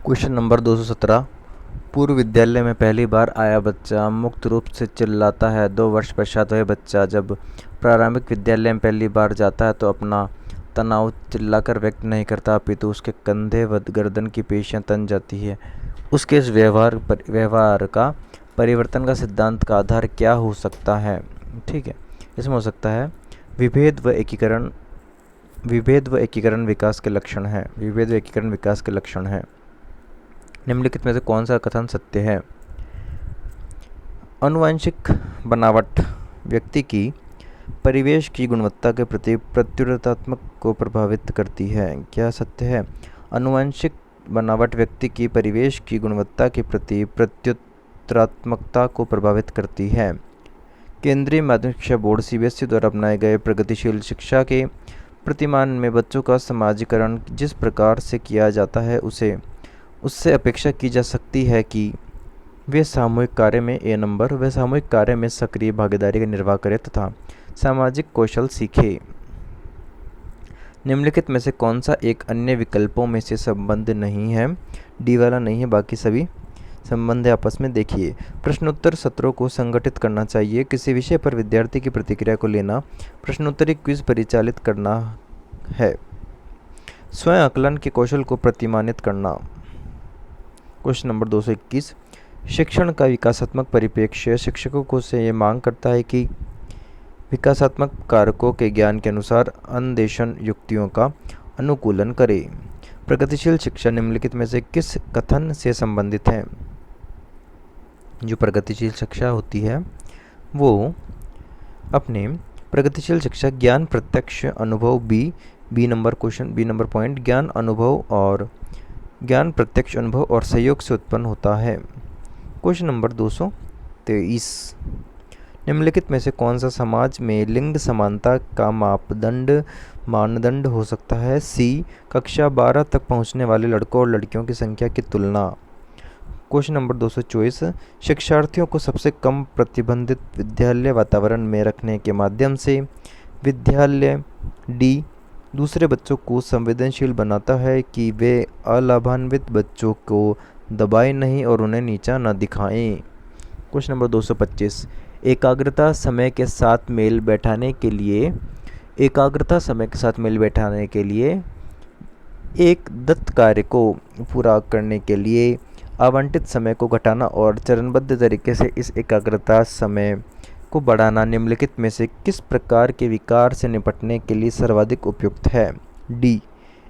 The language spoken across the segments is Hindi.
Question number 217। पूर्व विद्यालय में पहली बार आया बच्चा मुक्त रूप से चिल्लाता है। 2 वर्ष पश्चात वह बच्चा जब प्रारंभिक विद्यालय में पहली बार जाता है तो अपना तनाव चिल्लाकर व्यक्त नहीं करता, अपितु उसके कंधे व गर्दन की पेशियां तन जाती है। उसके इस व्यवहार का परिवर्तन का सिद्धांत का आधार क्या हो सकता है? ठीक है, इसमें हो सकता है विभेद व एकीकरण विकास के लक्षण है। विभेद व एकीकरण विकास के लक्षण है। निम्नलिखित में से कौन सा कथन सत्य है? आनुवंशिक बनावट व्यक्ति की परिवेश की गुणवत्ता के प्रति प्रत्युत्तरात्मक को प्रभावित करती है। क्या सत्य है? आनुवंशिक बनावट व्यक्ति की परिवेश की गुणवत्ता के प्रति प्रत्युत्तरात्मकता को प्रभावित करती है। केंद्रीय माध्यमिक शिक्षा बोर्ड सीबीएसई द्वारा अपनाए गए प्रगतिशील शिक्षा के प्रतिमान में बच्चों का समाजीकरण जिस प्रकार से किया जाता है उससे अपेक्षा की जा सकती है कि वे सामूहिक कार्य में सक्रिय भागीदारी का निर्वाह करें तथा सामाजिक कौशल सीखें। निम्नलिखित में से कौन सा एक अन्य विकल्पों में से संबंध नहीं है? डी वाला नहीं है, बाकी सभी संबंध है आपस में। देखिए, प्रश्नोत्तर सत्रों को संगठित करना चाहिए, किसी विषय पर विद्यार्थी की प्रतिक्रिया को लेना, प्रश्नोत्तरी क्विज परिचालित करना है, स्वयं आकलन के कौशल को प्रतिमानित करना। Question number 221। शिक्षण का विकासात्मक परिप्रेक्ष्य शिक्षकों को से ये मांग करता है कि विकासात्मक कारकों के ज्ञान के अनुसार अन्वेषण युक्तियों का अनुकूलन करें। प्रगतिशील शिक्षा निम्नलिखित में से किस कथन से संबंधित है? जो प्रगतिशील शिक्षा होती है वो अपने प्रगतिशील शिक्षा ज्ञान प्रत्यक्ष अनुभव बी नंबर पॉइंट ज्ञान प्रत्यक्ष अनुभव और सहयोग से उत्पन्न होता है। Question number 223। निम्नलिखित में से कौन सा समाज में लिंग समानता का मानदंड हो सकता है? सी, कक्षा 12 तक पहुंचने वाले लड़कों और लड़कियों की संख्या की तुलना। Question number 224। शिक्षार्थियों को सबसे कम प्रतिबंधित विद्यालय वातावरण में रखने के माध्यम से विद्यालय डी दूसरे बच्चों को संवेदनशील बनाता है कि वे अलाभान्वित बच्चों को दबाएं नहीं और उन्हें नीचा न दिखाएं। Question number 225। एकाग्रता समय के साथ मेल बैठाने के लिए एक दत्त कार्य को पूरा करने के लिए आवंटित समय को घटाना और चरणबद्ध तरीके से इस एकाग्रता समय को बढ़ाना निम्नलिखित में से किस प्रकार के विकार से निपटने के लिए सर्वाधिक उपयुक्त है? डी,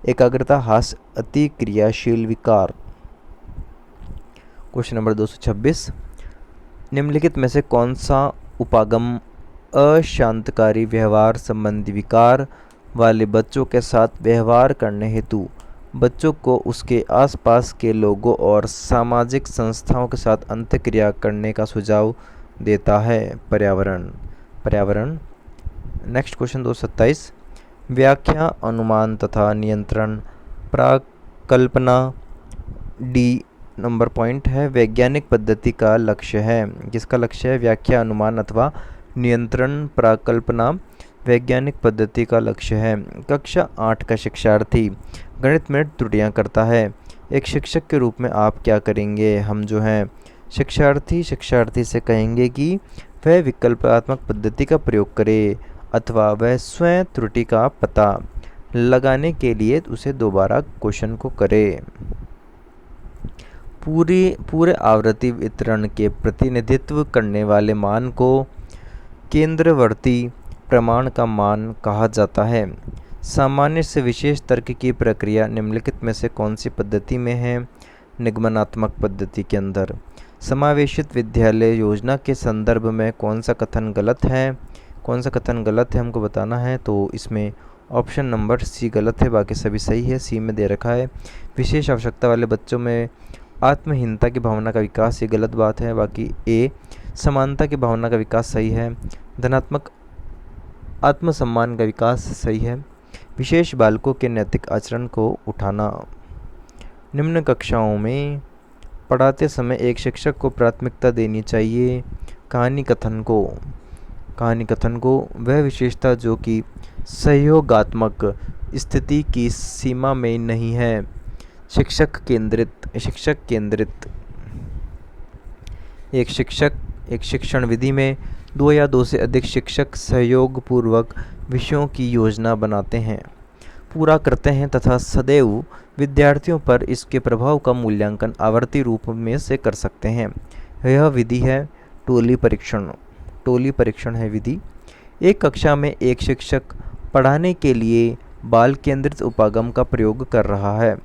एकाग्रता हास अति क्रियाशील विकार। Question number 226। निम्नलिखित में से कौन सा उपागम अशांतकारी व्यवहार संबंधी विकार वाले बच्चों के साथ व्यवहार करने हेतु बच्चों को उसके आसपास के लोगों और सामाजिक संस्थाओं के साथ अंतःक्रिया करने का सुझाव देता है? पर्यावरण। Next question 227। व्याख्या, अनुमान तथा नियंत्रण प्राकल्पना डी नंबर पॉइंट है वैज्ञानिक पद्धति का लक्ष्य है। किसका लक्ष्य है? व्याख्या, अनुमान अथवा नियंत्रण प्राकल्पना वैज्ञानिक पद्धति का लक्ष्य है। कक्षा 8 का शिक्षार्थी गणित में त्रुटियां करता है। एक शिक्षक के रूप में आप क्या करेंगे? हम जो हैं शिक्षार्थी से कहेंगे कि वह विकल्पात्मक पद्धति का प्रयोग करे अथवा वह स्वयं त्रुटि का पता लगाने के लिए उसे दोबारा क्वेश्चन को करे। पूरे आवृत्ति वितरण के प्रतिनिधित्व करने वाले मान को केंद्रवर्ती प्रमाण का मान कहा जाता है। सामान्य से विशेष तर्क की प्रक्रिया निम्नलिखित में से कौन सी पद्धति में है? निगमनात्मक पद्धति के अंदर। समावेशित विद्यालय योजना के संदर्भ में कौन सा कथन गलत है? हमको बताना है। तो इसमें ऑप्शन नंबर सी गलत है, बाकी सभी सही है। सी में दे रखा है विशेष आवश्यकता वाले बच्चों में आत्महीनता की भावना का विकास, ये गलत बात है। बाकी ए, समानता की भावना का विकास सही है। धनात्मक आत्मसम्मान का विकास सही है। विशेष बालकों के नैतिक आचरण को उठाना। निम्न कक्षाओं में पढ़ाते समय एक शिक्षक को प्राथमिकता देनी चाहिए कहानी कथन को वह विशेषता जो कि सहयोगात्मक स्थिति की सीमा में नहीं है शिक्षक केंद्रित एक शिक्षण विधि में दो या दो से अधिक शिक्षक सहयोग पूर्वक विषयों की योजना बनाते हैं, पूरा करते हैं तथा सदैव विद्यार्थियों पर इसके प्रभाव का मूल्यांकन आवर्ती रूप में से कर सकते हैं। यह विधि है टोली परीक्षण है विधि। एक कक्षा में एक शिक्षक पढ़ाने के लिए बाल केंद्रित उपागम का प्रयोग कर रहा है।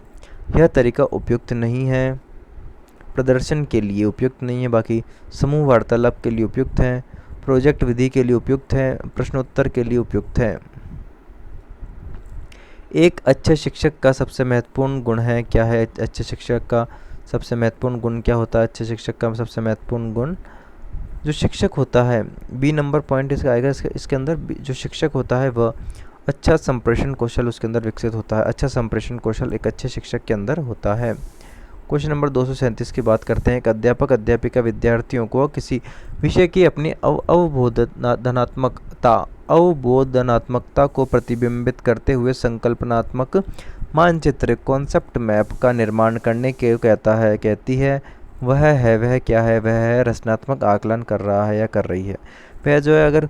यह तरीका उपयुक्त नहीं है, प्रदर्शन के लिए उपयुक्त नहीं है, बाकी समूह वार्तालाप के लिए उपयुक्त है, प्रोजेक्ट विधि के लिए उपयुक्त है, प्रश्नोत्तर के लिए उपयुक्त है। एक अच्छे शिक्षक का सबसे महत्वपूर्ण गुण है, क्या है अच्छे शिक्षक का सबसे महत्वपूर्ण गुण क्या होता है? अच्छे शिक्षक का सबसे महत्वपूर्ण गुण, जो शिक्षक होता है, बी नंबर पॉइंट इसका आएगा। इसके अंदर जो शिक्षक होता है वह अच्छा संप्रेषण कौशल उसके अंदर विकसित होता है। अच्छा संप्रेषण कौशल एक अच्छे शिक्षक के अंदर होता है। क्वेश्चन नंबर 237 की बात करते हैं। एक अध्यापक अध्यापिका विद्यार्थियों को किसी विषय की अपनी अवबोधनात्मकता को प्रतिबिंबित करते हुए संकल्पनात्मक मानचित्र कॉन्सेप्ट मैप का निर्माण करने के कहती है। वह क्या है? वह है रचनात्मक आकलन कर रहा है या कर रही है। वह जो है, अगर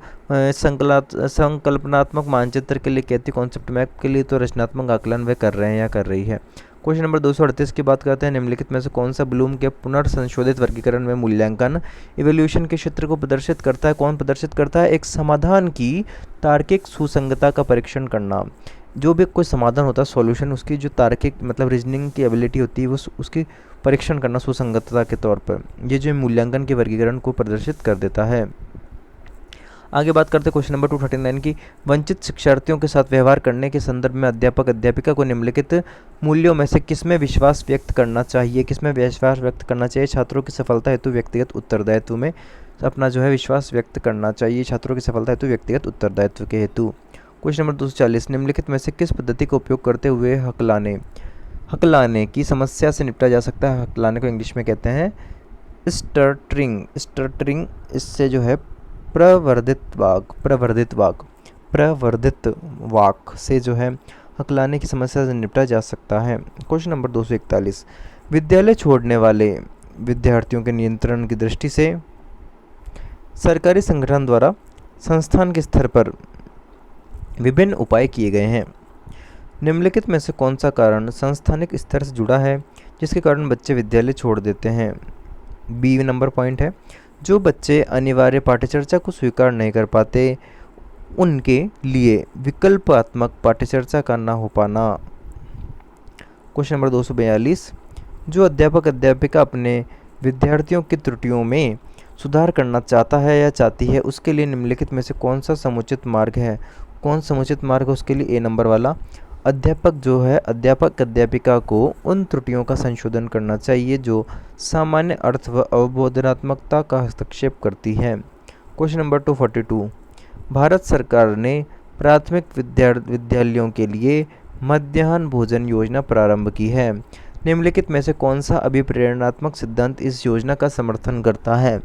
संकल्पनात्मक मानचित्र के लिए कहती, कॉन्सेप्ट मैप के लिए तो रचनात्मक आकलन वह कर रहे हैं या कर रही है। क्वेश्चन नंबर 238 की बात करते हैं। निम्नलिखित में से कौन सा ब्लूम के पुनर्संशोधित वर्गीकरण में मूल्यांकन इवोल्यूशन के क्षेत्र को प्रदर्शित करता है? कौन प्रदर्शित करता है? एक समाधान की तार्किक सुसंगतता का परीक्षण करना। जो भी कोई समाधान होता है, सॉल्यूशन, उसकी जो तार्किक मतलब रीजनिंग की एबिलिटी होती है वो उसकी परीक्षण करना सुसंगतता के तौर पर, ये जो मूल्यांकन के वर्गीकरण को प्रदर्शित कर देता है। आगे बात करते हैं क्वेश्चन नंबर 239 की। वंचित शिक्षार्थियों के साथ व्यवहार करने के संदर्भ में अध्यापक अध्यापिका को निम्नलिखित मूल्यों में से किसमें विश्वास व्यक्त करना चाहिए? छात्रों की सफलता हेतु व्यक्तिगत उत्तरदायित्व में अपना जो है विश्वास व्यक्त करना चाहिए, छात्रों की सफलता हेतु व्यक्तिगत उत्तरदायित्व के हेतु। क्वेश्चन नंबर 240, निम्नलिखित में से किस पद्धति का उपयोग करते हुए हकलाने की समस्या से निपटा जा सकता है? हकलाने को इंग्लिश में कहते हैं स्टर्टरिंग। इससे जो है प्रवर्धित वाक से जो है हकलाने की समस्या से निपटा जा सकता है। क्वेश्चन नंबर 241, विद्यालय छोड़ने वाले विद्यार्थियों के नियंत्रण की दृष्टि से सरकारी संगठन द्वारा संस्थान के स्तर पर विभिन्न उपाय किए गए हैं। निम्नलिखित में से कौन सा कारण संस्थानिक स्तर से जुड़ा है जिसके कारण बच्चे विद्यालय छोड़ देते हैं? बी नंबर पॉइंट है। जो बच्चे अनिवार्य पाठ्यचर्या को स्वीकार नहीं कर पाते उनके लिए विकल्पात्मक पाठ्यचर्या का न हो पाना। क्वेश्चन नंबर 242, जो अध्यापक अध्यापिका अपने विद्यार्थियों की त्रुटियों में सुधार करना चाहता है या चाहती है उसके लिए निम्नलिखित में से कौन सा समुचित मार्ग है? कौन समुचित मार्ग है उसके लिए? ए नंबर वाला। अध्यापक अध्यापिका को उन त्रुटियों का संशोधन करना चाहिए जो सामान्य अर्थ व अवबोधनात्मकता का हस्तक्षेप करती है। क्वेश्चन नंबर 242, भारत सरकार ने प्राथमिक विद्यालयों के लिए मध्याह्न भोजन योजना प्रारंभ की है। निम्नलिखित में से कौन सा अभिप्रेरणात्मक सिद्धांत इस योजना का समर्थन करता है?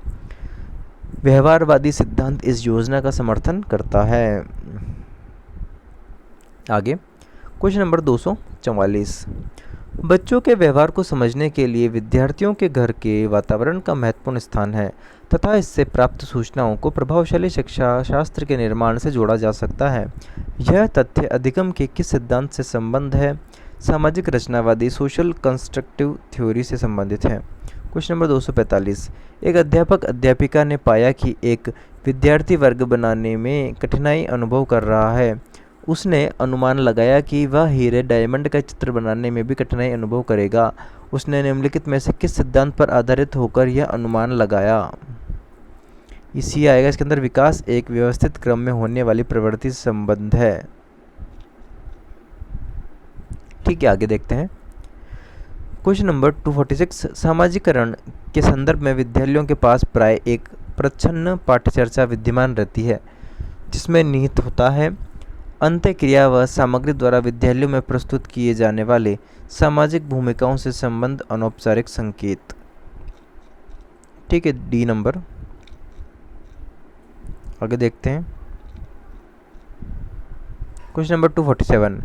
व्यवहारवादी सिद्धांत इस योजना का समर्थन करता है। आगे क्वेश्चन नंबर 244, बच्चों के व्यवहार को समझने के लिए विद्यार्थियों के घर के वातावरण का महत्वपूर्ण स्थान है तथा इससे प्राप्त सूचनाओं को प्रभावशाली शिक्षा शास्त्र के निर्माण से जोड़ा जा सकता है। यह तथ्य अधिगम के किस सिद्धांत से संबंध है? सामाजिक रचनावादी सोशल कंस्ट्रक्टिव थ्योरी से संबंधित है। क्वेश्चन नंबर 245, एक अध्यापक अध्यापिका ने पाया कि एक विद्यार्थी वर्ग बनाने में कठिनाई अनुभव कर रहा है। उसने अनुमान लगाया कि वह हीरे डायमंड का चित्र बनाने में भी कठिनाई अनुभव करेगा। उसने निम्नलिखित में से किस सिद्धांत पर आधारित होकर यह अनुमान लगाया? इसी आएगा इसके अंदर। विकास एक व्यवस्थित क्रम में होने वाली प्रवृत्ति से संबंध है। ठीक है, आगे देखते हैं। क्वेश्चन नंबर 246, सामाजिकरण के संदर्भ में विद्यालयों के पास प्राय एक प्रच्छन्न पाठ्यचर्या विद्यमान रहती है जिसमें निहित होता है अंत्यक्रिया व सामग्री द्वारा विद्यालयों में प्रस्तुत किए जाने वाले सामाजिक भूमिकाओं से संबंध अनौपचारिक संकेत। ठीक है, डी नंबर। आगे देखते हैं। क्वेश्चन नंबर 247,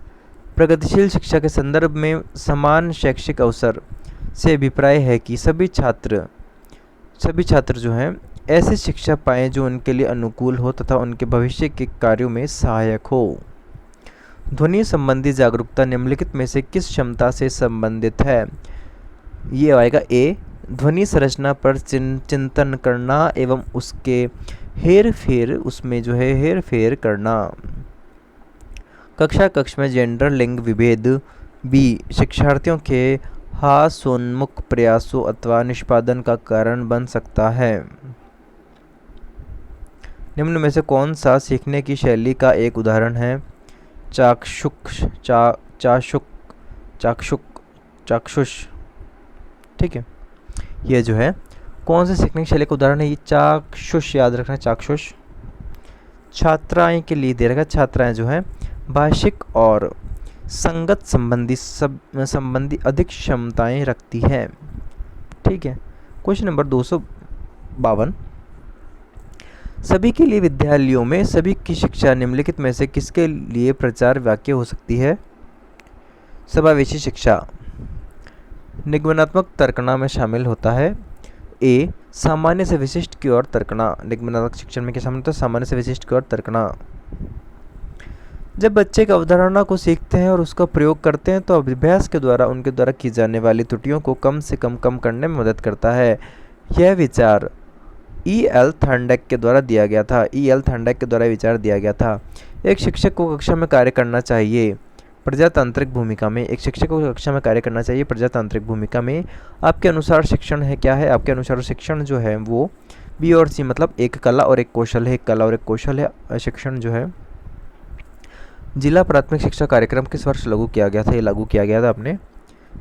प्रगतिशील शिक्षा के संदर्भ में समान शैक्षिक अवसर से अभिप्राय है कि सभी छात्र जो हैं ऐसी शिक्षा पाएं जो उनके लिए अनुकूल हो तथा उनके भविष्य के कार्यों में सहायक हो। ध्वनि संबंधी जागरूकता निम्नलिखित में से किस क्षमता से संबंधित है? ये आएगा ए, ध्वनि संरचना पर चिंतन करना एवं उसके हेर फेर करना। कक्ष में जेंडर लिंग विभेद। बी, शिक्षार्थियों के हास्योन्मुख प्रयासों अथवा निष्पादन का कारण बन सकता है। निम्न में से कौन सा सीखने की शैली का एक उदाहरण है? चाक्षुष। ठीक है, ये जो है कौन से सीखने की शैली का उदाहरण है? ये चाक्षुष, याद रखना चाक्षुष। छात्राएं के लिए दे रखा, छात्राएं जो है भाषिक और संगत संबंधी अधिक क्षमताएं रखती है। ठीक है, क्वेश्चन नंबर 252, सभी के लिए विद्यालयों में सभी की शिक्षा निम्नलिखित में से किसके लिए प्रचार वाक्य हो सकती है? समावेशी शिक्षा निगमनात्मक तर्कना में शामिल होता है। ए, सामान्य से विशिष्ट की ओर तर्कना। निगमनात्मक शिक्षण में क्या शामिल होता है? सामान्य से विशिष्ट की ओर तर्कना। जब बच्चे एक अवधारणा को सीखते हैं और उसका प्रयोग करते हैं तो अभ्यास के द्वारा उनके द्वारा की जाने वाली त्रुटियों को कम से कम करने में मदद करता है। यह विचार E.L. थॉर्नडाइक के द्वारा दिया गया था। E.L. थॉर्नडाइक के द्वारा विचार दिया गया था। एक शिक्षक को कक्षा में कार्य करना चाहिए प्रजातांत्रिक भूमिका में। एक शिक्षक को कक्षा में कार्य करना चाहिए प्रजातांत्रिक भूमिका में। आपके अनुसार शिक्षण है क्या है? आपके अनुसार शिक्षण जो है वो बी और सी, मतलब एक कला और एक कौशल है। एक कला और एक कौशल है शिक्षण जो है। जिला प्राथमिक शिक्षा कार्यक्रम किस वर्ष लागू किया गया था? ये लागू किया गया था अपने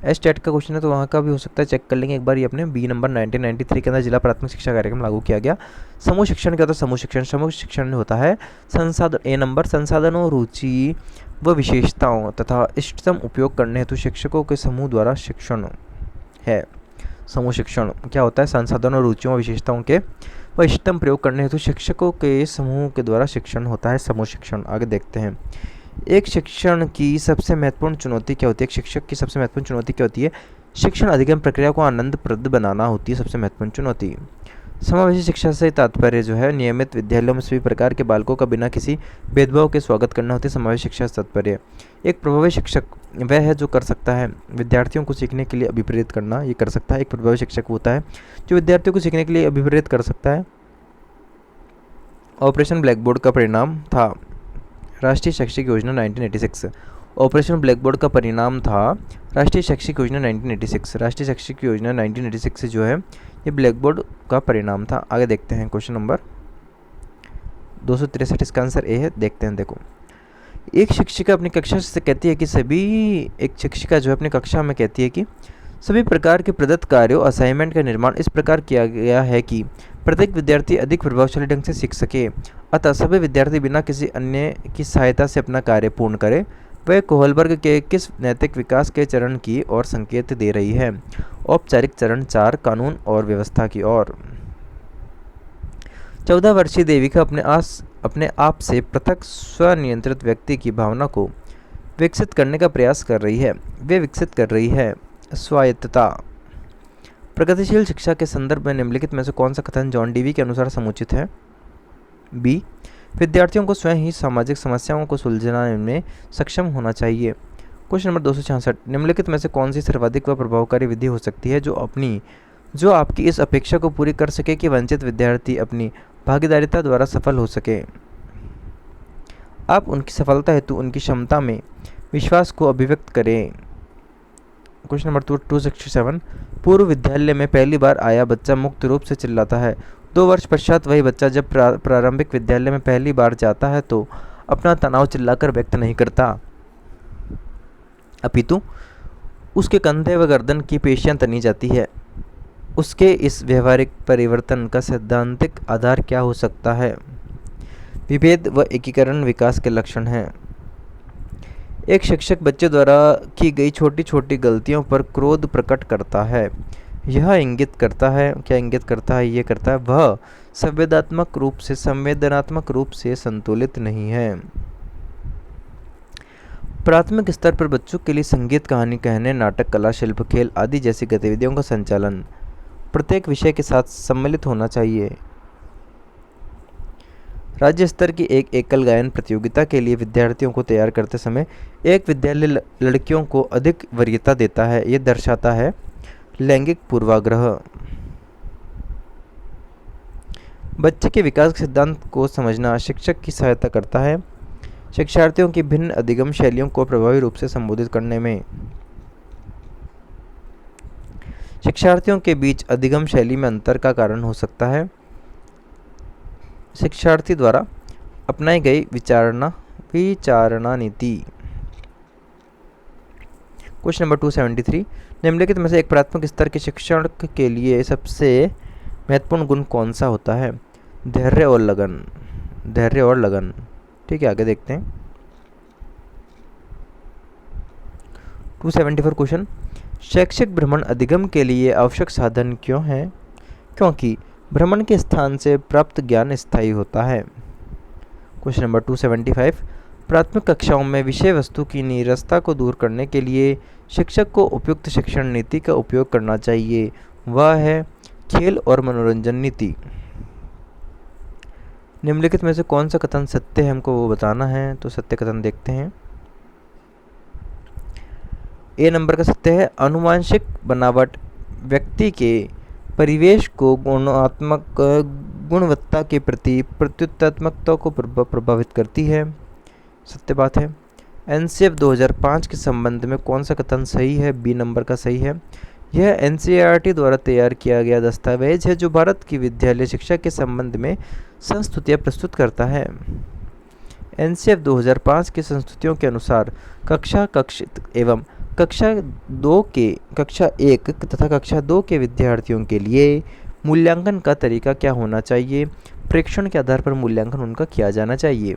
एस्टेट का क्वेश्चन है तो वहाँ का भी हो सकता है, चेक कर लेंगे एक बार। ये अपने बी नंबर 1993 के अंदर जिला प्राथमिक शिक्षा कार्यक्रम लागू किया गया। समूह शिक्षण क्या होता है? समूह शिक्षण होता है संसाधन, ए नंबर, संसाधनों, रुचि व विशेषताओं तथा इष्टतम उपयोग करने हेतु शिक्षकों के समूह द्वारा शिक्षण है। समूह शिक्षण क्या होता है? संसाधनों, रुचियों, विशेषताओं के व इष्टतम प्रयोग करने हेतु शिक्षकों के समूह के द्वारा शिक्षण होता है समूह शिक्षण। आगे देखते हैं, एक शिक्षण की सबसे महत्वपूर्ण चुनौती क्या होती है? एक शिक्षक की सबसे महत्वपूर्ण चुनौती क्या होती है? शिक्षण अधिगम प्रक्रिया को आनंदप्रद बनाना होती है सबसे महत्वपूर्ण चुनौती। समावेशी शिक्षा से तात्पर्य जो है नियमित विद्यालयों में सभी प्रकार के बालकों का बिना किसी भेदभाव के स्वागत करना होती है समावेशी शिक्षा से तात्पर्य। एक प्रभावी शिक्षक वह है जो कर सकता है विद्यार्थियों को सीखने के लिए अभिप्रेरित करना, ये कर सकता है। एक प्रभावी शिक्षक होता है जो विद्यार्थियों को सीखने के लिए अभिप्रेरित कर सकता है। ऑपरेशन ब्लैकबोर्ड का परिणाम था राष्ट्रीय शैक्षिक योजना 1986। ऑपरेशन ब्लैकबोर्ड का परिणाम था राष्ट्रीय शैक्षिक योजना 1986। राष्ट्रीय शैक्षिक योजना 1986 जो है ये ब्लैकबोर्ड का परिणाम था। आगे देखते हैं क्वेश्चन नंबर 263, इसका आंसर ए है। देखते हैं, देखो, एक शिक्षिका अपनी कक्षा से कहती है कि एक शिक्षिका जो है अपनी कक्षा में कहती है कि सभी प्रकार के प्रदत्त कार्यों असाइनमेंट का निर्माण इस प्रकार किया गया है कि प्रत्येक विद्यार्थी अधिक प्रभावशाली ढंग से सीख सके, अतः सभी विद्यार्थी बिना किसी अन्य की सहायता से अपना कार्य पूर्ण करें। वह कोहलबर्ग के किस नैतिक विकास के चरण की ओर संकेत दे रही है? औपचारिक चरण 4, कानून और व्यवस्था की ओर। 14 वर्षीय देविका अपने आप से पृथक स्वनियंत्रित व्यक्ति की भावना को विकसित करने का प्रयास कर रही है। वे विकसित कर रही है स्वायत्तता। प्रगतिशील शिक्षा के संदर्भ में निम्नलिखित में से कौन सा कथन जॉन डीवी के अनुसार समुचित है? बी, विद्यार्थियों को स्वयं ही सामाजिक समस्याओं को सुलझाने में सक्षम होना चाहिए। क्वेश्चन नंबर 266, निम्नलिखित में से कौन सी सर्वाधिक व प्रभावकारी विधि हो सकती है जो आपकी इस अपेक्षा को पूरी कर सके कि वंचित विद्यार्थी अपनी भागीदारिता द्वारा सफल हो सके? आप उनकी सफलता हेतु उनकी क्षमता में विश्वास को अभिव्यक्त करें। क्वेश्चन नंबर 267, पूर्व विद्यालय में पहली बार आया बच्चा मुक्त रूप से चिल्लाता है। 2 वर्ष पश्चात वही बच्चा जब प्रारंभिक विद्यालय में पहली बार जाता है तो अपना तनाव चिल्लाकर व्यक्त नहीं करता, अपितु उसके कंधे व गर्दन की पेशियां तनी जाती है। उसके इस व्यवहारिक परिवर्तन का सैद्धांतिक आधार क्या हो सकता है? विभेद व एकीकरण विकास के लक्षण हैं। एक शिक्षक बच्चे द्वारा की गई छोटी छोटी गलतियों पर क्रोध प्रकट करता है। यह इंगित करता है, क्या इंगित करता है? ये करता है वह संवेदनात्मक रूप से संतुलित नहीं है। प्राथमिक स्तर पर बच्चों के लिए संगीत, कहानी कहने, नाटक, कला, शिल्प, खेल आदि जैसी गतिविधियों का संचालन प्रत्येक विषय के साथ सम्मिलित होना चाहिए। राज्य स्तर की एक एकल गायन प्रतियोगिता के लिए विद्यार्थियों को तैयार करते समय एक विद्यालय लड़कियों को अधिक वरीयता देता है। ये दर्शाता है लैंगिक पूर्वाग्रह। बच्चे के विकास के सिद्धांत को समझना शिक्षक की सहायता करता है। शिक्षार्थियों की भिन्न अधिगम शैलियों को प्रभावी रूप से संबोधित करने में शिक्षार्थियों के बीच अधिगम शैली में अंतर का कारण हो सकता है। शिक्षार्थी द्वारा अपनाई गई विचारणा नीति। क्वेश्चन नंबर 273, निम्नलिखित में से एक प्राथमिक स्तर के शिक्षण के लिए सबसे महत्वपूर्ण गुण कौन सा होता है? धैर्य और लगन। धैर्य और लगन। ठीक है, आगे देखते हैं। 274 क्वेश्चन, शैक्षिक भ्रमण अधिगम के लिए आवश्यक साधन क्यों है? क्योंकि भ्रमण के स्थान से प्राप्त ज्ञान स्थायी होता है। क्वेश्चन नंबर 275, प्राथमिक कक्षाओं में विषय वस्तु की नीरसता को दूर करने के लिए शिक्षक को उपयुक्त शिक्षण नीति का उपयोग करना चाहिए। वह है खेल और मनोरंजन नीति। निम्नलिखित में से कौन सा कथन सत्य है, हमको वो बताना है। तो सत्य कथन देखते हैं। ए नंबर का सत्य है, आनुवांशिक बनावट व्यक्ति के परिवेश को गुणवत्ता के प्रति प्रत्युत्पादकता को प्रभावित करती है। सत्य बात है। एनसीएफ 2005 के संबंध में कौन सा कथन सही है? बी नंबर का सही है। यह एनसीईआरटी द्वारा तैयार किया गया दस्तावेज है जो भारत की विद्यालय शिक्षा के संबंध में संस्तुतियाँ प्रस्तुत करता है। एनसीएफ 2005 की संस्तुतियों के अनुसार कक्षा 1 तथा कक्षा 2 के विद्यार्थियों के लिए मूल्यांकन का तरीका क्या होना चाहिए? प्रेक्षण के आधार पर मूल्यांकन उनका किया जाना चाहिए।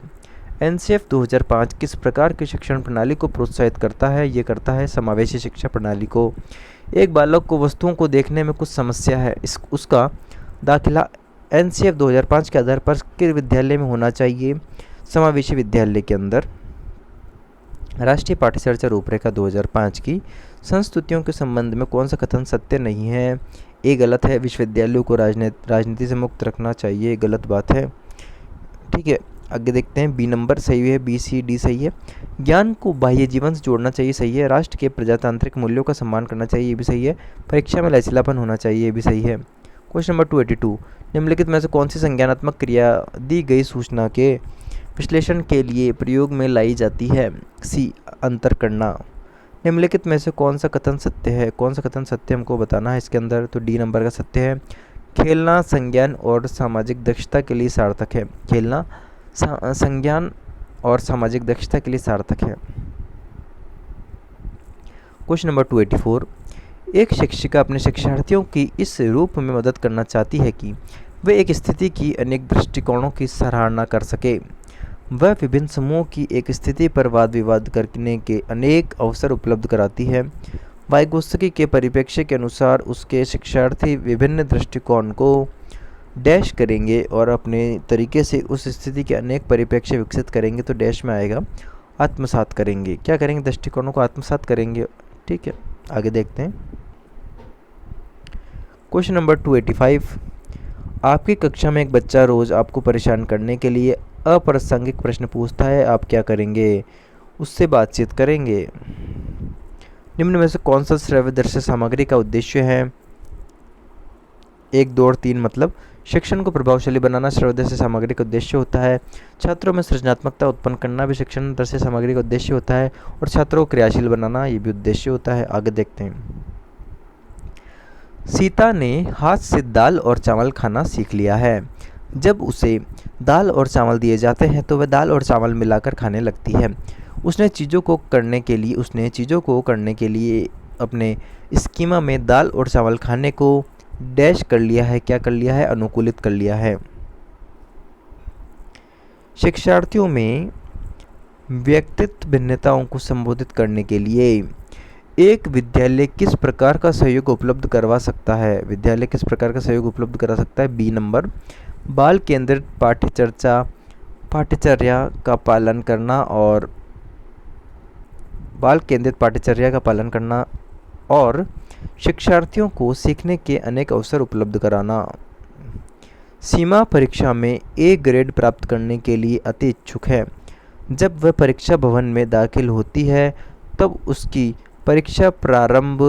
एनसीएफ 2005 किस प्रकार की शिक्षण प्रणाली को प्रोत्साहित करता है? ये करता है समावेशी शिक्षा प्रणाली को। एक बालक को वस्तुओं को देखने में कुछ समस्या है, उसका दाखिला एनसीएफ 2005 के आधार पर किस विद्यालय में होना चाहिए? समावेशी विद्यालय के अंदर। राष्ट्रीय पाठ्यचर्या रूपरेखा 2005 की संस्तुतियों के संबंध में कौन सा कथन सत्य नहीं है? ये गलत है। विश्वविद्यालयों को राजनीति से मुक्त रखना चाहिए, गलत बात है। ठीक है, आगे देखते हैं। बी नंबर सही है, बी सी डी सही है। ज्ञान को बाह्य जीवन से जोड़ना चाहिए, सही है। राष्ट्र के प्रजातांत्रिक मूल्यों का सम्मान करना चाहिए, ये भी सही है। परीक्षा में लचीलापन होना चाहिए, ये भी सही है। क्वेश्चन नंबर 282, निम्नलिखित में से कौन सी संज्ञानात्मक क्रिया दी गई सूचना के विश्लेषण के लिए प्रयोग में लाई जाती है? सी अंतर करना। निम्नलिखित में से कौन सा कथन सत्य है? कौन सा कथन सत्य हमको बताना है इसके अंदर। तो डी नंबर का सत्य है, खेलना संज्ञान और सामाजिक दक्षता के लिए सार्थक है। खेलना संज्ञान और सामाजिक दक्षता के लिए सार्थक है। क्वेश्चन नंबर 284, एक शिक्षिका अपने शिक्षार्थियों की इस रूप में मदद करना चाहती है कि वे एक स्थिति की अनेक दृष्टिकोणों की सराहना कर सके। वह विभिन्न समूहों की एक स्थिति पर वाद विवाद करने के अनेक अवसर उपलब्ध कराती है। वाइगोत्स्की के परिप्रेक्ष्य के अनुसार उसके शिक्षार्थी विभिन्न दृष्टिकोण को डैश करेंगे और अपने तरीके से उस स्थिति के अनेक परिप्रेक्ष्य विकसित करेंगे। तो डैश में आएगा आत्मसात करेंगे। क्या करेंगे? दृष्टिकोणों को आत्मसात करेंगे। ठीक है, आगे देखते हैं। क्वेश्चन नंबर 285, आपकी कक्षा में एक बच्चा रोज आपको परेशान करने के लिए अप्रासंगिक प्रश्न पूछता है, आप क्या करेंगे? उससे बातचीत करेंगे। निम्न में से कौन सा श्रव्य दृश्य सामग्री का उद्देश्य है? 1, 2 और 3 मतलब शिक्षण को प्रभावशाली बनाना श्रव्य दृश्य सामग्री का उद्देश्य होता है। छात्रों में सृजनात्मकता उत्पन्न करना भी शिक्षण दृश्य सामग्री का उद्देश्य होता है और छात्रों को क्रियाशील बनाना ये भी उद्देश्य होता है। आगे देखते हैं। सीता ने हाथ से दाल और चावल खाना सीख लिया है। जब उसे दाल और चावल दिए जाते हैं तो वह दाल और चावल मिलाकर खाने लगती है। उसने चीज़ों को करने के लिए अपने स्कीमा में दाल और चावल खाने को डैश कर लिया है। क्या कर लिया है? अनुकूलित कर लिया है। शिक्षार्थियों में व्यक्तित्व भिन्नताओं को संबोधित करने के लिए एक विद्यालय किस प्रकार का सहयोग उपलब्ध करवा सकता है? विद्यालय किस प्रकार का सहयोग उपलब्ध करा सकता है? बी नंबर, बाल केंद्रित पाठ्यचर्या का पालन करना और बाल केंद्रित पाठ्यचर्या का पालन करना और शिक्षार्थियों को सीखने के अनेक अवसर उपलब्ध कराना। सीमा परीक्षा में ए ग्रेड प्राप्त करने के लिए अति इच्छुक है। जब वह परीक्षा भवन में दाखिल होती है तब उसकी परीक्षा प्रारंभ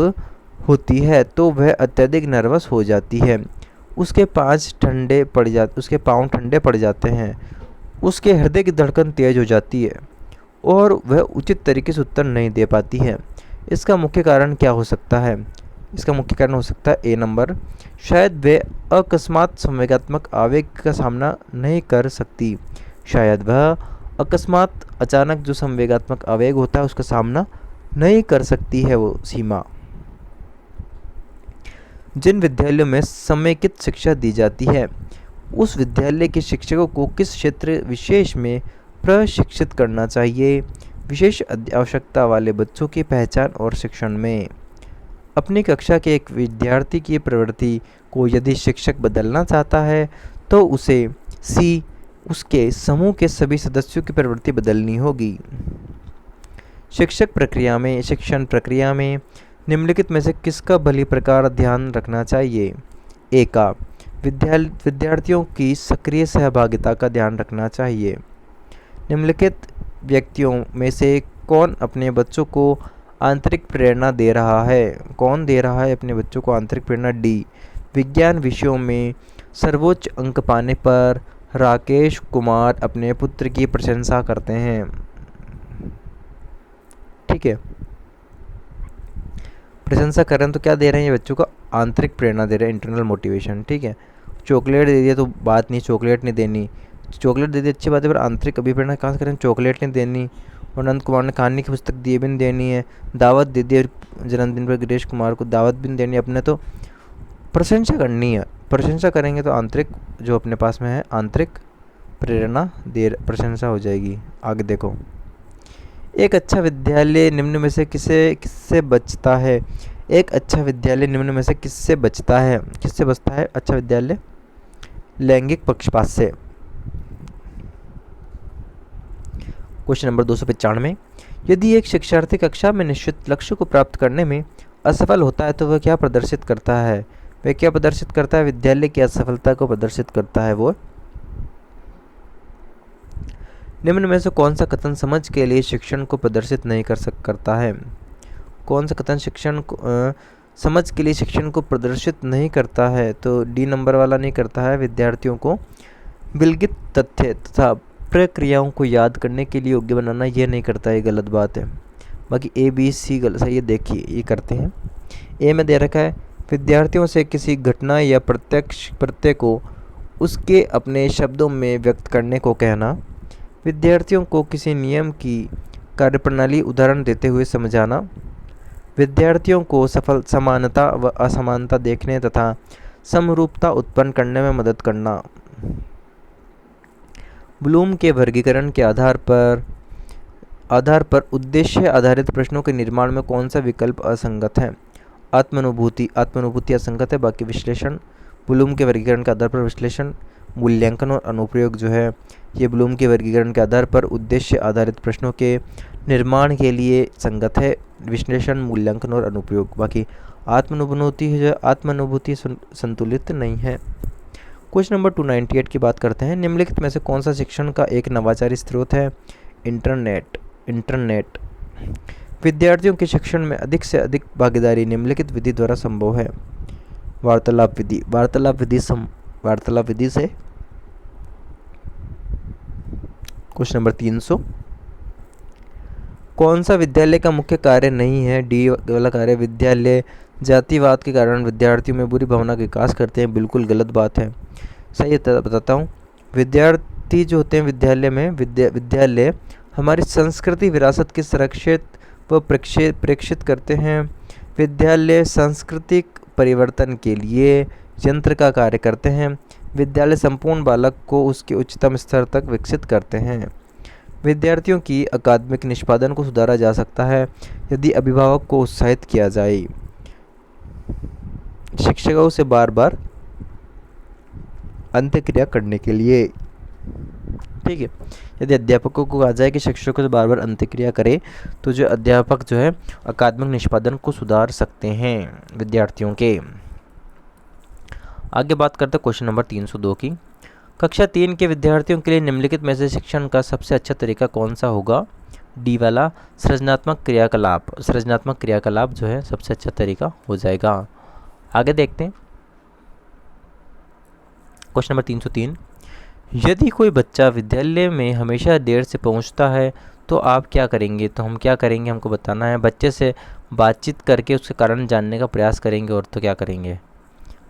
होती है तो वह अत्यधिक नर्वस हो जाती है। उसके पाँव ठंडे पड़ जाते हैं, उसके हृदय की धड़कन तेज हो जाती है और वह उचित तरीके से उत्तर नहीं दे पाती है। इसका मुख्य कारण क्या हो सकता है? इसका मुख्य कारण हो सकता है ए नंबर, शायद वे अकस्मात संवेगात्मक आवेग का सामना नहीं कर सकती। शायद वह अकस्मात अचानक जो संवेगात्मक आवेग होता है उसका सामना नहीं कर सकती है वो सीमा। जिन विद्यालयों में समेकित शिक्षा दी जाती है उस विद्यालय के शिक्षकों को किस क्षेत्र विशेष में प्रशिक्षित करना चाहिए? विशेष आवश्यकता वाले बच्चों की पहचान और शिक्षण में। अपनी कक्षा के एक विद्यार्थी की प्रवृत्ति को यदि शिक्षक बदलना चाहता है तो उसे सी उसके समूह के सभी सदस्यों की प्रवृत्ति बदलनी होगी। शिक्षण प्रक्रिया में निम्नलिखित में से किसका भली प्रकार ध्यान रखना चाहिए? ए का विद्यार्थियों की सक्रिय सहभागिता का ध्यान रखना चाहिए। निम्नलिखित व्यक्तियों में से कौन अपने बच्चों को आंतरिक प्रेरणा दे रहा है? कौन दे रहा है अपने बच्चों को आंतरिक प्रेरणा? डी, विज्ञान विषयों में सर्वोच्च अंक पाने पर राकेश कुमार अपने पुत्र की प्रशंसा करते हैं। ठीक है, प्रशंसा कर रहे हैं तो क्या दे रहे हैं ये बच्चों को? आंतरिक प्रेरणा दे रहे हैं, इंटरनल मोटिवेशन। ठीक है, चॉकलेट दे दिया तो बात नहीं, चॉकलेट नहीं देनी। चॉकलेट दे दी अच्छी बात है, पर आंतरिक अभिप्रेरणा कहाँ से करें? चॉकलेट नहीं देनी। और अनंत कुमार ने कहानी की पुस्तक दी भी नहीं देनी है। दावत दे दी जन्मदिन पर गिरीश कुमार को, दावत भी नहीं देनी अपने, तो प्रशंसा करनी है। प्रशंसा करेंगे तो आंतरिक जो अपने पास में है आंतरिक प्रेरणा प्रशंसा हो जाएगी। आगे देखो, एक अच्छा विद्यालय निम्न में से किससे बचता है? एक अच्छा विद्यालय निम्न में से किससे बचता है? किससे बचता है अच्छा विद्यालय? लैंगिक पक्षपात से। क्वेश्चन नंबर 295, यदि एक शिक्षार्थी कक्षा में निश्चित लक्ष्य को प्राप्त करने में असफल होता है तो वह क्या प्रदर्शित करता है? वह क्या प्रदर्शित करता है? विद्यालय की असफलता को प्रदर्शित करता है वो। निम्न में से कौन सा कथन समझ के लिए शिक्षण को प्रदर्शित नहीं करता है? कौन सा कथन समझ के लिए शिक्षण को प्रदर्शित नहीं करता है? तो डी नंबर वाला नहीं करता है। विद्यार्थियों को विलगित तथ्य तथा प्रक्रियाओं को याद करने के लिए योग्य बनाना, ये नहीं करता, ये गलत बात है। बाकी ए बी सी गलत है, ये देखिए ये करते हैं। ए में दे रखा है विद्यार्थियों से किसी घटना या प्रत्यय को उसके अपने शब्दों में व्यक्त करने को कहना, विद्यार्थियों को किसी नियम की कार्यप्रणाली उदाहरण देते हुए समझाना, विद्यार्थियों को समानता व असमानता देखने तथा समरूपता उत्पन्न करने में मदद करना। ब्लूम के वर्गीकरण के आधार पर उद्देश्य आधारित प्रश्नों के निर्माण में कौन सा विकल्प असंगत है? आत्मानुभूति असंगत है। बाकी विश्लेषण, ब्लूम के वर्गीकरण के आधार पर विश्लेषण, मूल्यांकन और अनुप्रयोग जो है ये ब्लूम के वर्गीकरण के आधार पर उद्देश्य आधारित प्रश्नों के निर्माण के लिए संगत है। विश्लेषण, मूल्यांकन और अनुप्रयोग। बाकी आत्मानुभूति संतुलित नहीं है। क्वेश्चन नंबर 298 की बात करते हैं। निम्नलिखित में से कौन सा शिक्षण का एक नवाचारी स्रोत है? इंटरनेट। विद्यार्थियों के शिक्षण में अधिक से अधिक भागीदारी निम्नलिखित विधि द्वारा संभव है। वार्तालाप विधि से। क्वेश्चन नंबर 300, कौन सा विद्यालय का मुख्य कार्य नहीं है? डी वाला कार्य। विद्यालय जातिवाद के कारण विद्यार्थियों में बुरी भावना का विकास करते हैं, बिल्कुल गलत बात है। सही बताता हूँ, विद्यार्थी जो होते हैं विद्यालय में, विद्यालय हमारी संस्कृति विरासत की संरक्षित व प्रेक्षित करते हैं। विद्यालय सांस्कृतिक परिवर्तन के लिए यंत्र का कार्य करते हैं। विद्यालय संपूर्ण बालक को उसके उच्चतम स्तर तक विकसित करते हैं। विद्यार्थियों की अकादमिक निष्पादन को सुधारा जा सकता है यदि अभिभावक को उत्साहित किया जाए। शिक्षकों से बार बार अंत्यक्रिया करने के लिए। ठीक है। यदि अध्यापकों को कहा जाए कि शिक्षकों से बार बार अंत्यक्रिया करें तो जो अध्यापक जो है अकादमिक निष्पादन को सुधार सकते हैं विद्यार्थियों के। आगे बात करते हैं क्वेश्चन नंबर 302 की। कक्षा 3 के विद्यार्थियों के लिए निम्नलिखित में से शिक्षण का सबसे अच्छा तरीका कौन सा होगा? डी वाला सृजनात्मक क्रियाकलाप। सृजनात्मक क्रियाकलाप जो है सबसे अच्छा तरीका हो जाएगा। आगे देखते हैं क्वेश्चन नंबर 303। यदि कोई बच्चा विद्यालय में हमेशा देर से पहुंचता है तो आप क्या करेंगे? तो हम क्या करेंगे, हमको बताना है। बच्चे से बातचीत करके उसके कारण जानने का प्रयास करेंगे, और तो क्या करेंगे।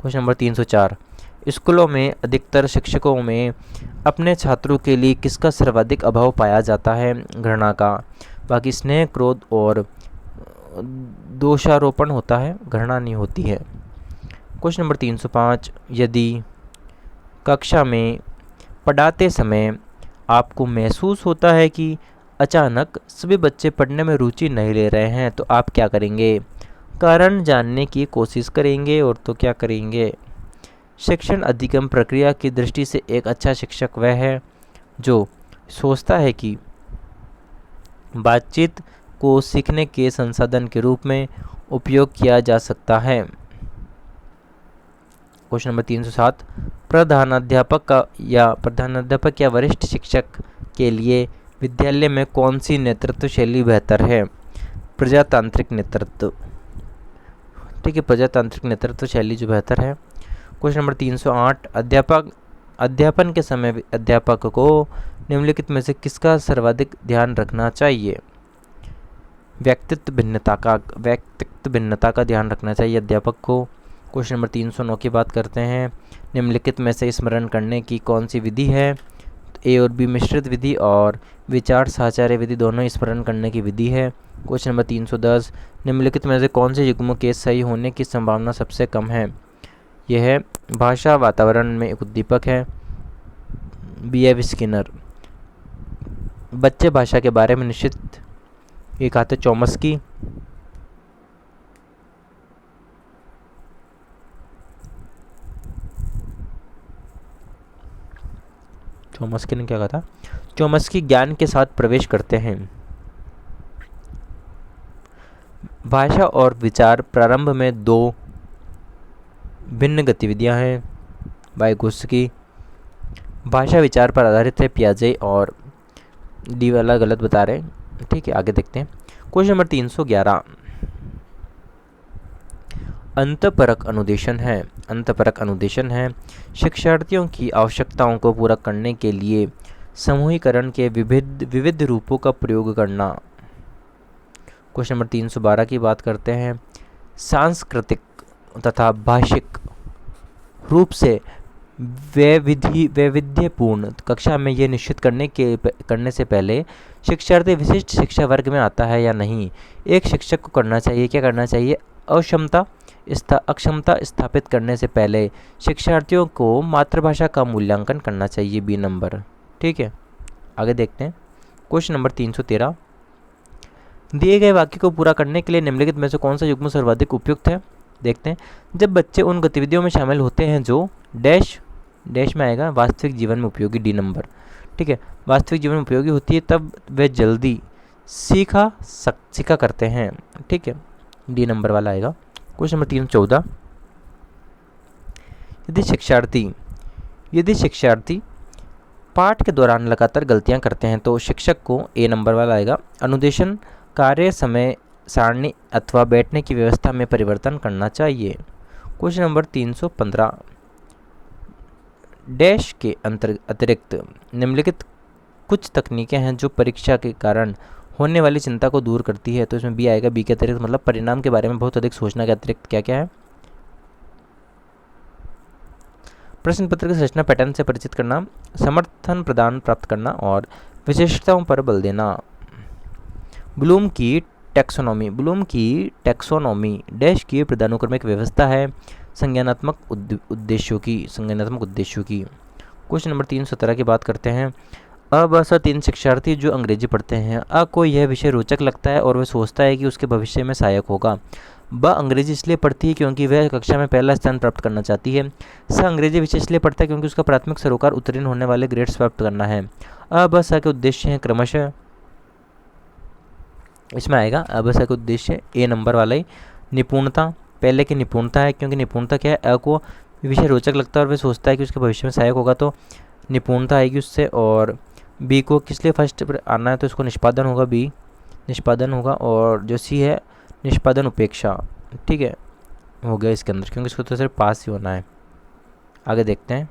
Question number 304। स्कूलों में अधिकतर शिक्षकों में अपने छात्रों के लिए किसका सर्वाधिक अभाव पाया जाता है? घृणा का। बाकी स्नेह, क्रोध और दोषारोपण होता है, घृणा नहीं होती है। Question number 305। यदि कक्षा में पढ़ाते समय आपको महसूस होता है कि अचानक सभी बच्चे पढ़ने में रुचि नहीं ले रहे हैं तो आप क्या करेंगे? कारण जानने की कोशिश करेंगे, और तो क्या करेंगे। शिक्षण अधिगम प्रक्रिया की दृष्टि से एक अच्छा शिक्षक वह है जो सोचता है कि बातचीत को सीखने के संसाधन के रूप में उपयोग किया जा सकता है। Question number 307। प्रधानाध्यापक या वरिष्ठ शिक्षक के लिए विद्यालय में कौन सी नेतृत्व शैली बेहतर है? प्रजातांत्रिक नेतृत्व। ठीक है, प्रजातांत्रिक नेतृत्व शैली जो बेहतर है। Question number 308। अध्यापन के समय अध्यापक को निम्नलिखित में से किसका सर्वाधिक ध्यान रखना चाहिए? व्यक्तित्व भिन्नता का ध्यान रखना चाहिए अध्यापक को। क्वेश्चन नंबर 309 की बात करते हैं। निम्नलिखित में से स्मरण करने की कौन सी विधि है? ए और बी मिश्रित विधि और विचार साहचर्य विधि दोनों स्मरण करने की विधि है। Question number 310। निम्नलिखित में से कौन से युग्म के सही होने की संभावना सबसे कम है? यह है भाषा वातावरण में एक उद्दीपक है, B.F. स्किनर। बच्चे भाषा के बारे में निश्चित एक आते चॉम्स्की। चॉम्स्की ने क्या कहा था? चॉम्स्की ज्ञान के साथ प्रवेश करते हैं। भाषा और विचार प्रारंभ में दो भिन्न गतिविधियां हैं, वाइगोत्स्की। भाषा विचार पर आधारित है, पियाजे। और डी वाला गलत बता रहे हैं। ठीक है, आगे देखते हैं क्वेश्चन नंबर 311। अंतःपरक अनुदेशन है शिक्षार्थियों की आवश्यकताओं को पूरा करने के लिए समूहीकरण के विविध रूपों का प्रयोग करना। क्वेश्चन नंबर 312 की बात करते हैं। सांस्कृतिक तथा भाषिक रूप से वैविध्यपूर्ण कक्षा में यह निश्चित करने से पहले शिक्षार्थी विशिष्ट शिक्षा वर्ग में आता है या नहीं। एक शिक्षक को करना चाहिए, क्या करना चाहिए? अक्षमता स्थापित करने से पहले शिक्षार्थियों को मातृभाषा का मूल्यांकन करना चाहिए, बी नंबर। ठीक है, आगे देखते हैं क्वेश्चन नंबर 313। दिए गए वाक्य को पूरा करने के लिए निम्नलिखित में से कौन सा युग्म सर्वाधिक उपयुक्त है? देखते हैं। जब बच्चे उन गतिविधियों में शामिल होते हैं जो डैश में आएगा, वास्तविक जीवन में उपयोगी, डी नंबर। ठीक है, वास्तविक जीवन में उपयोगी होती है तब वे जल्दी सीखा करते हैं। ठीक है, डी नंबर वाला आएगा। Question number 314। यदि शिक्षार्थी पाठ के दौरान लगातार गलतियां करते हैं तो शिक्षक को, ए नंबर वाला आएगा, अनुदेशन, कार्य समय सारणी अथवा बैठने की व्यवस्था में परिवर्तन करना चाहिए। Question number 315। डैश के अतिरिक्त निम्नलिखित कुछ तकनीकें हैं जो परीक्षा के कारण होने वाली चिंता को दूर करती है, तो इसमें बी आएगा। बी के अतिरिक्त मतलब परिणाम के बारे में बहुत अधिक सोचना के अतिरिक्त क्या क्या है? प्रश्न पत्र की संरचना पैटर्न से परिचित करना, समर्थन प्रदान प्राप्त करना और विशेषताओं पर बल देना। ब्लूम की टैक्सोनॉमी डैश की पदानुक्रमिक व्यवस्था है संज्ञानात्मक उद्देश्यों की। क्वेश्चन नंबर 317 की बात करते हैं। अ 3 शिक्षार्थी जो अंग्रेजी पढ़ते हैं। अ को यह विषय रोचक लगता है और वह सोचता है कि उसके भविष्य में सहायक होगा। ब अंग्रेजी इसलिए पढ़ती है क्योंकि वह कक्षा में पहला स्थान प्राप्त करना चाहती है। स अंग्रेजी विषय इसलिए पढ़ता है क्योंकि उसका प्राथमिक सरोकार उत्तीर्ण होने वाले ग्रेड्स प्राप्त करना है। अ ब स के उद्देश्य हैं क्रमशः, इसमें आएगा अ ब स के उद्देश्य ए नंबर वाला ही। निपुणता, पहले की निपुणता है, क्योंकि निपुणता क्या है, अ को विषय रोचक लगता है और वे सोचता है कि उसके भविष्य में सहायक होगा, तो निपुणता आएगी उससे। और बी को किस लिए फर्स्ट पर आना है, तो इसको निष्पादन होगा, बी निष्पादन होगा। और जो सी है निष्पादन उपेक्षा, ठीक है, हो गया इसके अंदर, क्योंकि इसको तो सिर्फ पास ही होना है। आगे देखते हैं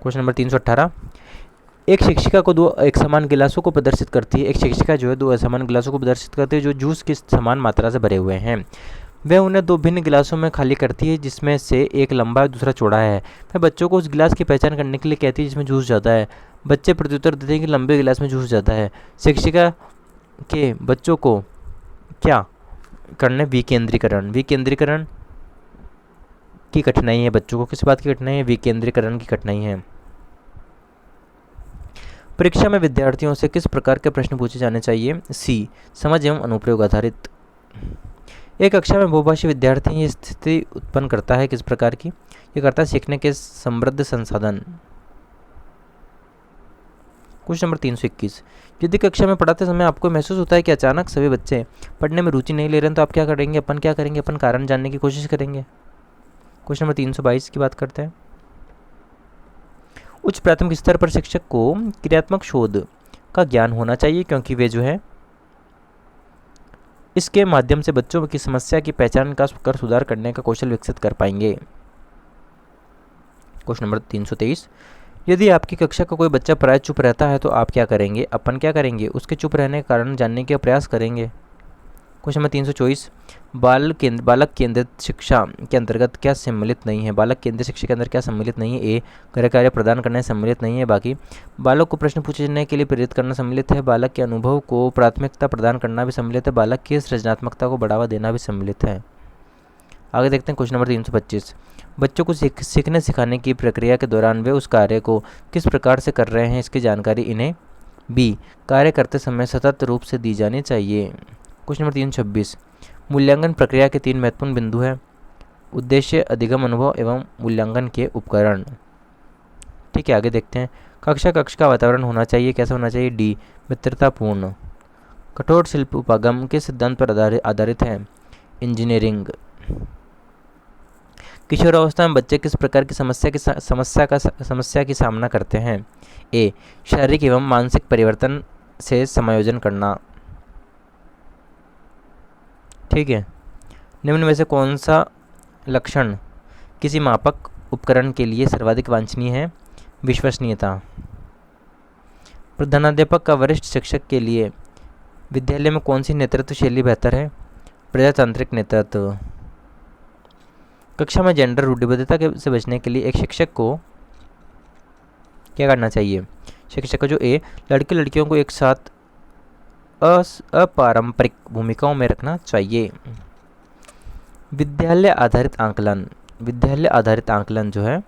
क्वेश्चन नंबर 318। एक शिक्षिका को दो एक समान गिलासों को प्रदर्शित करती है। एक शिक्षिका जो है दो असमान गिलासों को प्रदर्शित करती है जो जूस की समान मात्रा से भरे हुए हैं। वह उन्हें दो भिन्न गिलासों में खाली करती है, जिसमें से एक लंबा है दूसरा चौड़ा है। वह बच्चों को उस गिलास की पहचान करने के लिए कहती है जिसमें जूस ज़्यादा है। बच्चे प्रत्युत्तर देते हैं कि लंबे गिलास में जूस ज़्यादा है। शिक्षिका के बच्चों को क्या करना है, विकेंद्रीकरण। विकेंद्रीकरण की कठिनाई है, बच्चों को किस बात की कठिनाई है, विकेंद्रीकरण की कठिनाई है। परीक्षा में विद्यार्थियों से किस प्रकार के प्रश्न पूछे जाने चाहिए, सी समझ एवं अनुप्रयोग आधारित। एक कक्षा में बहुभाषी विद्यार्थी ये स्थिति उत्पन्न करता है किस प्रकार की, ये करता है सीखने के समृद्ध संसाधन। Question number 321। यदि कक्षा में पढ़ाते समय आपको महसूस होता है कि अचानक सभी बच्चे पढ़ने में रुचि नहीं ले रहे हैं, तो आप क्या करेंगे, अपन क्या करेंगे, अपन कारण जानने की कोशिश करेंगे। क्वेश्चन नंबर 322 की बात करते हैं। उच्च प्राथमिक स्तर पर शिक्षक को क्रियात्मक शोध का ज्ञान होना चाहिए, क्योंकि वे जो है इसके माध्यम से बच्चों की समस्या की पहचान कर सुधार करने का कौशल विकसित कर पाएंगे। Question number 323। यदि आपकी कक्षा का कोई बच्चा प्राय चुप रहता है, तो आप क्या करेंगे, अपन क्या करेंगे, उसके चुप रहने का कारण जानने का प्रयास करेंगे। Question number 324। बालक केंद्रित शिक्षा के अंतर्गत क्या सम्मिलित नहीं है, बालक केंद्रित शिक्षा के अंदर क्या सम्मिलित नहीं है, ए गृह कार्य प्रदान करने सम्मिलित नहीं है, बाकी बालक को प्रश्न पूछने के लिए प्रेरित करना सम्मिलित है, बालक के अनुभव को प्राथमिकता प्रदान करना भी सम्मिलित है, बालक की सृजनात्मकता को बढ़ावा देना भी सम्मिलित है। आगे देखते हैं क्वेश्चन नंबर 325। बच्चों को सीखने सिखाने की प्रक्रिया के दौरान वे उस कार्य को किस प्रकार से कर रहे हैं, इसकी जानकारी इन्हें बी कार्य करते समय सतत रूप से दी जानी चाहिए। Question number 326। मूल्यांकन प्रक्रिया के 3 महत्वपूर्ण बिंदु हैं, उद्देश्य, अधिगम अनुभव एवं मूल्यांकन के उपकरण। ठीक है, आगे देखते हैं। कक्ष का वातावरण होना चाहिए, कैसा होना चाहिए, डी मित्रतापूर्ण। कठोर शिल्प उपागम किस सिद्धांत पर आधारित है, इंजीनियरिंग। किशोरावस्था में बच्चे किस प्रकार की समस्या की सामना करते हैं, ए शारीरिक एवं मानसिक परिवर्तन से समायोजन करना। ठीक है, निम्न में से कौन सा लक्षण किसी मापक उपकरण के लिए सर्वाधिक वांछनीय है, विश्वसनीयता। प्रधानाध्यापक का वरिष्ठ शिक्षक के लिए विद्यालय में कौन सी नेतृत्व शैली बेहतर है, प्रजातांत्रिक नेतृत्व। कक्षा में जेंडर रूढ़िबद्धता से बचने के लिए एक शिक्षक को क्या करना चाहिए, शिक्षक को जो ए लड़के लड़कियों को एक साथ अपारंपरिक भूमिकाओं में रखना चाहिए। विद्यालय आधारित आंकलन जो है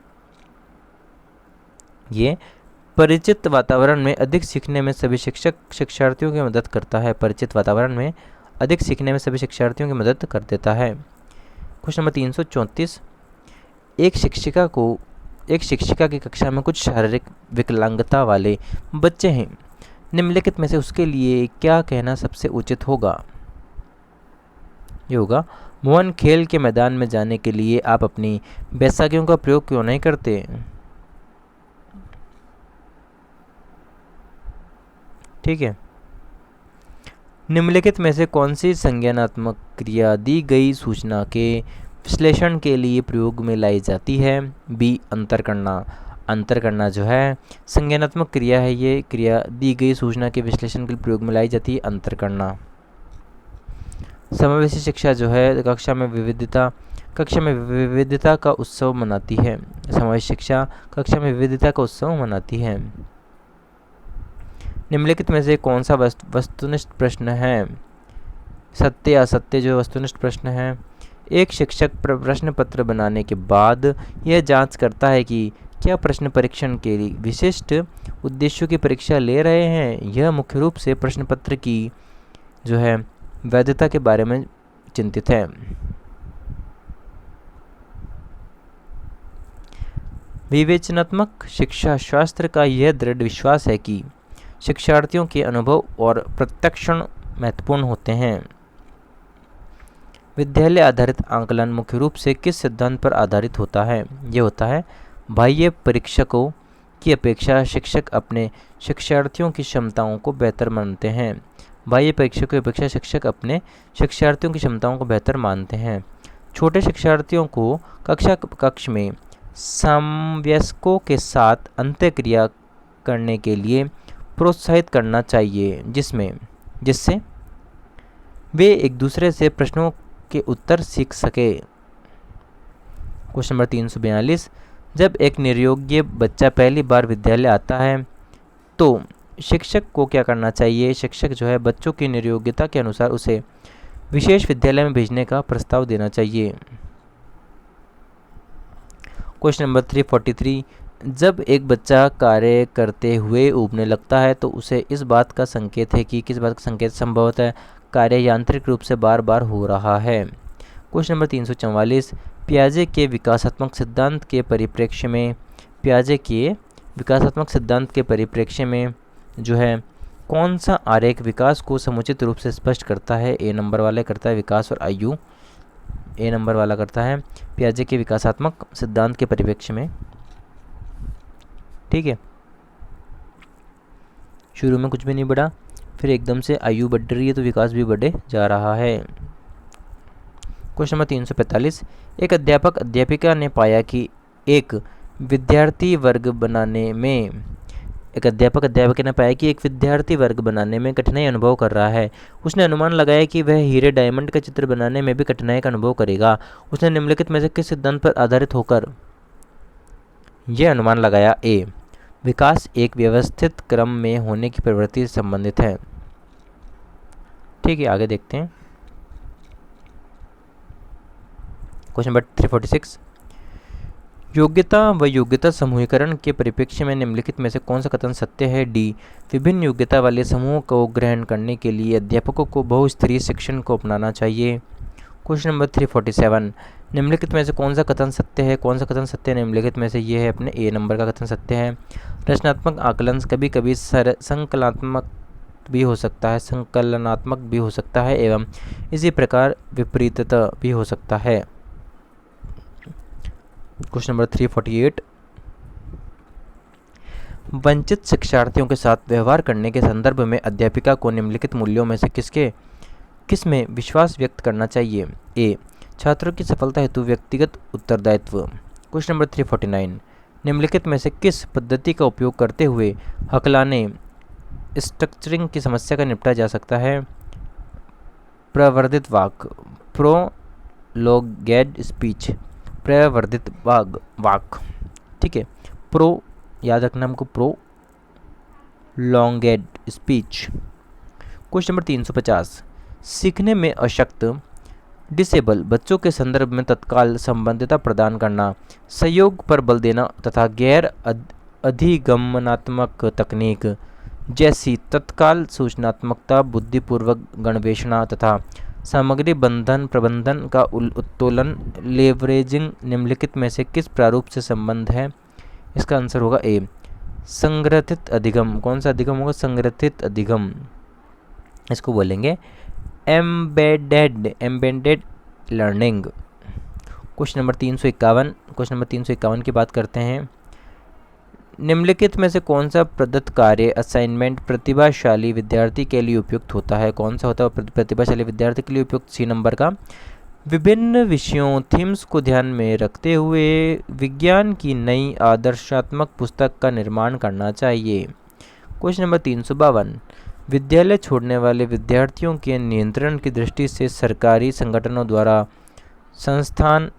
ये परिचित वातावरण में अधिक सीखने में सभी शिक्षार्थियों की मदद करता है, परिचित वातावरण में अधिक सीखने में सभी शिक्षार्थियों की मदद कर देता है। Question number 334। एक शिक्षिका की कक्षा में कुछ शारीरिक विकलांगता वाले बच्चे हैं, निम्नलिखित में से उसके लिए क्या कहना सबसे उचित होगा, ये होगा मोहन खेल के मैदान में जाने के लिए आप अपनी बैसाखियों का प्रयोग क्यों नहीं करते। ठीक है, निम्नलिखित में से कौन सी संज्ञानात्मक क्रिया दी गई सूचना के विश्लेषण के लिए प्रयोग में लाई जाती है, बी अंतर करना। अंतर करना जो है संज्ञानात्मक क्रिया है, ये क्रिया दी गई सूचना के विश्लेषण के लिए प्रयोग में लाई जाती है, अंतर करना। समावेशी शिक्षा जो है कक्षा में विविधता का उत्सव मनाती है, समावेशी शिक्षा कक्षा में विविधता का उत्सव मनाती है। निम्नलिखित में से कौन सा वस्तुनिष्ठ प्रश्न है, सत्य या असत्य जो वस्तुनिष्ठ प्रश्न है। एक शिक्षक प्रश्न पत्र बनाने के बाद यह जांच करता है कि क्या प्रश्न परीक्षण के लिए विशिष्ट उद्देश्यों की परीक्षा ले रहे हैं। यह मुख्य रूप से प्रश्न पत्र की जो है वैधता के बारे में चिंतित है। विवेचनात्मक शिक्षा शास्त्र का यह दृढ़ विश्वास है कि शिक्षार्थियों के अनुभव और प्रत्यक्षण महत्वपूर्ण होते हैं। विद्यालय आधारित आंकलन मुख्य रूप से किस सिद्धांत पर आधारित होता है? ये होता है बाह्य परीक्षकों की अपेक्षा शिक्षक अपने शिक्षार्थियों की क्षमताओं को बेहतर मानते हैं। बाह्य परीक्षकों की अपेक्षा शिक्षक अपने शिक्षार्थियों की क्षमताओं को बेहतर मानते हैं। छोटे शिक्षार्थियों को कक्ष में समवयस्कों के साथ अंतःक्रिया करने के लिए प्रोत्साहित करना चाहिए, जिससे वे एक दूसरे से प्रश्नों के उत्तर सीख सके। क्वेश्चन नंबर 342, जब एक निरयोग्य बच्चा पहली बार विद्यालय आता है तो शिक्षक को क्या करना चाहिए? शिक्षक जो है बच्चों की निरयोग्यता के अनुसार उसे विशेष विद्यालय में भेजने का प्रस्ताव देना चाहिए। क्वेश्चन नंबर 343, जब एक बच्चा कार्य करते हुए ऊबने लगता है तो उसे इस बात का संकेत है कि किस बात का संकेत संभवतः कार्य यांत्रिक रूप से बार बार हो रहा है। क्वेश्चन नंबर 344, पियाजे के विकासात्मक सिद्धांत के परिप्रेक्ष्य में जो है कौन सा आरेख विकास को समुचित रूप से स्पष्ट करता है? ए नंबर वाला करता है विकास और आयु। ए नंबर वाला करता है पियाजे के विकासात्मक सिद्धांत के परिप्रेक्ष्य में। ठीक है, शुरू में कुछ भी नहीं बढ़ा, फिर एकदम से आयु बढ़ रही है तो विकास भी बढ़े जा रहा है। क्वेश्चन नंबर 345, एक अध्यापिका ने पाया कि एक विद्यार्थी वर्ग बनाने में कठिनाई अनुभव कर रहा है। उसने अनुमान लगाया कि वह हीरे डायमंड का चित्र बनाने में भी कठिनाई का अनुभव करेगा। उसने निम्नलिखित में से किस सिद्धांत पर आधारित होकर यह अनुमान लगाया? ए, विकास एक व्यवस्थित क्रम में होने की प्रवृत्ति से संबंधित है। ठीक है, आगे देखते हैं। क्वेश्चन नंबर 346, योग्यता व योग्यता समूहीकरण के परिप्रेक्ष्य में निम्नलिखित में से कौन सा कथन सत्य है? डी, विभिन्न योग्यता वाले समूहों को ग्रहण करने के लिए अध्यापकों को बहुस्तरीय शिक्षण को अपनाना चाहिए। क्वेश्चन नंबर 347, निम्नलिखित में से कौन सा कथन सत्य है? निम्नलिखित में से ये है अपने ए नंबर का कथन सत्य है। रचनात्मक आकलन कभी कभी संकलनात्मक भी हो सकता है एवं इसी प्रकार विपरीतता भी हो सकता है। क्वेश्चन नंबर 348, वंचित शिक्षार्थियों के साथ व्यवहार करने के संदर्भ में अध्यापिका को निम्नलिखित मूल्यों में से किस में विश्वास व्यक्त करना चाहिए? ए, छात्रों की सफलता हेतु व्यक्तिगत उत्तरदायित्व। क्वेश्चन नंबर 349, निम्नलिखित में से किस पद्धति का उपयोग करते हुए हकलाने स्ट्रक्चरिंग की समस्या का निपटा जा सकता है? प्रवर्धित वाक, प्रोलोगेड स्पीच, प्रवर्धित वाक। ठीक है, याद रखना हमको, प्रोलॉन्गेड स्पीच। क्वेश्चन नंबर 350, सीखने में अशक्त डिसेबल बच्चों के संदर्भ में तत्काल संबंधितता प्रदान करना, सहयोग पर बल देना तथा गैर अधिगमनात्मक तकनीक जैसी तत्काल सूचनात्मकता, बुद्धिपूर्वक गणवेषणा तथा सामग्री प्रबंधन का उत्तोलन लेवरेजिंग निम्नलिखित में से किस प्रारूप से संबंध है? इसका आंसर होगा ए, संग्रथित अधिगम। कौन सा अधिगम होगा? संग्रथित अधिगम, इसको बोलेंगे एम्बेडेड लर्निंग। क्वेश्चन नंबर 351 की बात करते हैं। निम्नलिखित में से कौन सा प्रदत्त कार्य असाइनमेंट प्रतिभाशाली विद्यार्थी के लिए उपयुक्त होता है? कौन सा होता है प्रतिभाशाली विद्यार्थी के लिए उपयुक्त? सी नंबर का, विभिन्न विषयों थीम्स को ध्यान में रखते हुए विज्ञान की नई आदर्शात्मक पुस्तक का निर्माण करना चाहिए। क्वेश्चन नंबर 352, विद्यालय छोड़ने वाले विद्यार्थियों के नियंत्रण की दृष्टि से सरकारी संगठनों द्वारा संस्थान